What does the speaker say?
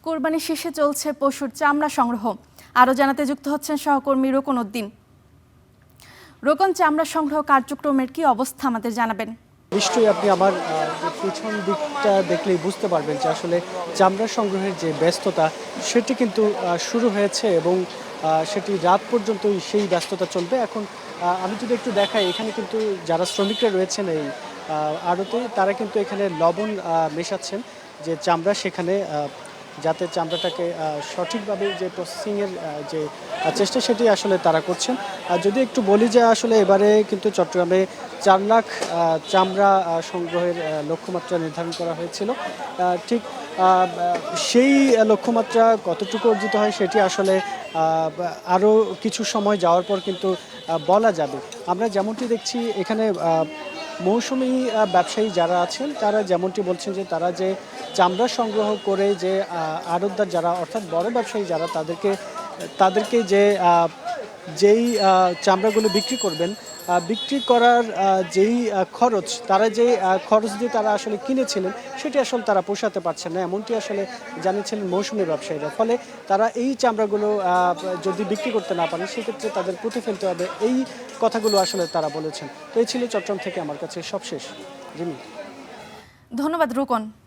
কোরবানি শেষে চলছে পশুর চামড়া সংগ্রহ। আরও জানাতে যুক্ত হচ্ছেন সহকর্মী রোকন উদ্দিন। রোকন, চামড়া সংগ্রহ কার্যক্রমের কি অবস্থা আমাদের জানাবেন? নিশ্চয়ই আপনি আমার পিছন দিকটা দেখলেই বুঝতে পারবেন যে আসলে চামড়া সংগ্রহের যে ব্যস্ততা সেটি কিন্তু শুরু হয়েছে এবং সেটি রাত পর্যন্তই সেই ব্যস্ততা চলবে। এখন আমি যদি একটু দেখাই, এখানে কিন্তু যারা শ্রমিকরা রয়েছেন এই আড়তে, তারা কিন্তু এখানে লবণ মেশাচ্ছেন যে চামড়া, সেখানে যাতে চামড়াটাকে সঠিকভাবে যে প্রসেসিংয়ের যে চেষ্টা সেটি আসলে তারা করছেন। যদি একটু বলি যে আসলে এবারে কিন্তু চট্টগ্রামে 4 লাখ চামড়া সংগ্রহের লক্ষ্যমাত্রা নির্ধারণ করা হয়েছিল। ঠিক সেই লক্ষ্যমাত্রা কতটুকু অর্জিত হয় সেটি আসলে আরও কিছু সময় যাওয়ার পর কিন্তু বলা যাবে। আমরা যেমনটি দেখছি এখানে মৌসুমি ব্যবসায়ী যারা আছেন তারা যেমনটি বলছেন যে তারা যে চামড়া সংগ্রহ করে যে আড়তদার যারা, অর্থাৎ বড় ব্যবসায়ী যারা, তাদেরকে যেই চামড়াগুলো বিক্রি করবেন, বিক্রি করার যেই খরচ, তারা যে খরচ দিয়ে তারা আসলে কিনেছিলেন সেটি আসলে তারা পোষাতে পারছেন না, এমনটি আসলে জানিয়েছিলেন মৌসুমি ব্যবসায়ীরা। ফলে তারা এই চামড়াগুলো যদি বিক্রি করতে না পারেন সেক্ষেত্রে তাদের পুঁতে ফেলতে হবে, এই কথাগুলো আসলে তারা বলেছেন। তো এই ছিল চট্টগ্রাম থেকে আমার কাছে সবশেষ। জিমি। ধন্যবাদ রোকন।